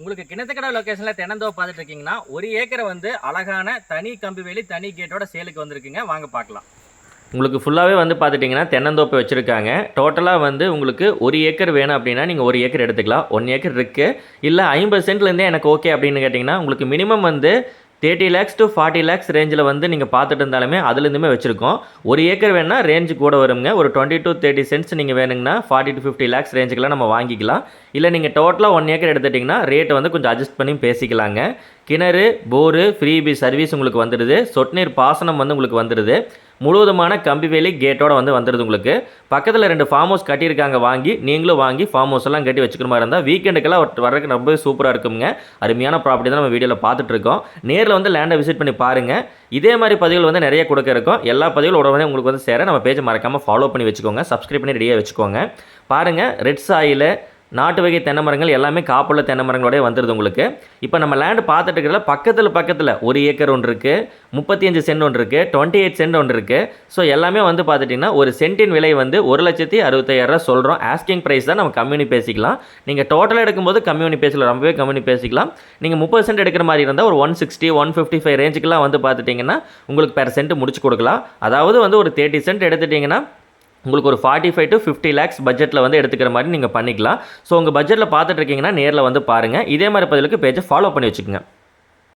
உங்களுக்கு கிணத்துக்கடை லொக்கேஷனில் தென்னந்தோப்பு பார்த்துட்டு இருக்கீங்கன்னா 1 ஏக்கரை வந்து அழகான தனி கம்பி வேலி தனி கேட்டோட சேலுக்கு வந்திருக்குங்க. வாங்க பார்க்கலாம். உங்களுக்கு ஃபுல்லாகவே வந்து பார்த்துட்டிங்கன்னா தென்னந்தோப்பு வச்சுருக்காங்க. டோட்டலாக வந்து உங்களுக்கு 1 ஏக்கர் வேணும் அப்படின்னா நீங்கள் 1 ஏக்கர் எடுத்துக்கலாம். 1 ஏக்கர் இருக்குது. இல்லை 50 சென்ட்லேருந்தே எனக்கு ஓகே அப்படின்னு கேட்டிங்கன்னா உங்களுக்கு மினிமம் வந்து 30 lakhs to 40 lakhs ரேஞ்சில் வந்து நீங்கள் பார்த்துட்டு இருந்தாலுமே அதுலேருந்துமே வச்சுருக்கோம். 1 ஏக்கர் வேணுன்னா ரேஞ்சு கூட வருங்க. ஒரு 20 to 30 cents நீங்கள் வேணுங்கன்னா 40 to 50 lakhs ரேஞ்சுக்கெலாம் நம்ம வாங்கிக்கலாம். இல்லை நீங்கள் டோட்டலாக 1 ஏக்கர் எடுத்துட்டிங்கன்னா ரேட்டை வந்து கொஞ்சம் அட்ஜஸ்ட் பண்ணி பேசிக்கலாங்க. கிணறு, போரு, ஃப்ரீபி சர்வீஸ் உங்களுக்கு வந்துடுது. சொட்டு நீர் பாசனம் வந்து உங்களுக்கு வந்துடுது. முழுவதுமான கம்பி வேலி கேட்டோட வந்துடுது. உங்களுக்கு பக்கத்தில் 2 ஃபார்ம் ஹவுஸ் கட்டியிருக்காங்க. நீங்களும் வாங்கி ஃபார்ம் ஹவுஸ் எல்லாம் கட்டி வச்சுக்கிற மாதிரி இருந்தால் வீக்கெண்டுக்கெல்லாம் வர்றதுக்கு ரொம்பவே சூப்பராக இருக்குங்க. அருமையான ப்ராப்பர்ட்டி தான் நம்ம வீடியோவில் பார்த்துட்ருக்கோம். நேரில் வந்து லேண்டை விசிட் பண்ணி பாருங்கள். இதே மாதிரி பதிவுகள் வந்து நிறைய கொடுக்க இருக்கும். எல்லா பதிவுகளும் உடனே உங்களுக்கு வந்து சேர நம்ம பேஜை மறக்காமல் ஃபாலோ பண்ணி வச்சுக்கோங்க. சப்ஸ்கிரைப் பண்ணி ரெடியாக வச்சுக்கோங்க. பாருங்கள், ரெட் சாயில், நாட்டு வகை தென்னை மரங்கள் எல்லாமே காப்புள்ள தென்னை மரங்களோடய வந்துடுது உங்களுக்கு. இப்போ நம்ம லேண்டு பார்த்துட்டு இருக்கிறதுல பக்கத்தில் 1 ஏக்கர் ஒன்று இருக்குது, 35 சென்ட் ஒன்று இருக்குது, 28 சென்ட் ஒன்று இருக்குது. ஸோ எல்லாமே வந்து பார்த்துட்டிங்கன்னா ஒரு சென்ட்டின் விலை வந்து 1,65,000 சொல்கிறோம். ஆஸ்கிங் ப்ரைஸ் தான், நம்ம கம்மியூனி பேசிக்கலாம். நீங்கள் டோட்டலாக எடுக்கும்போது கம்மியூனி பேசலாம், ரொம்பவே கம்மியூனி பேசிக்கலாம். நீங்கள் 30 சென்ட் எடுக்கிற மாதிரி இருந்தால் ஒரு 160, 155 ரேஞ்சுக்கெலாம் வந்து பார்த்துட்டிங்கன்னா உங்களுக்கு பெர் சென்ட் முடிச்சு கொடுக்கலாம். அதாவது வந்து ஒரு 30 சென்ட் எடுத்துட்டிங்கன்னா உங்களுக்கு ஒரு 45 to 50 lakhs பட்ஜெட்டில் வந்து எடுத்துக்கிற மாதிரி நீங்கள் பண்ணிக்கலாம். ஸோ உங்கள் பட்ஜெட்டில் பார்த்துட்டு இருக்கீங்கன்னா நேரில் வந்து பாருங்கள். இதே மாதிரி பதிலுக்கு பேஜை ஃபாலோ பண்ணி வச்சுக்கோங்க.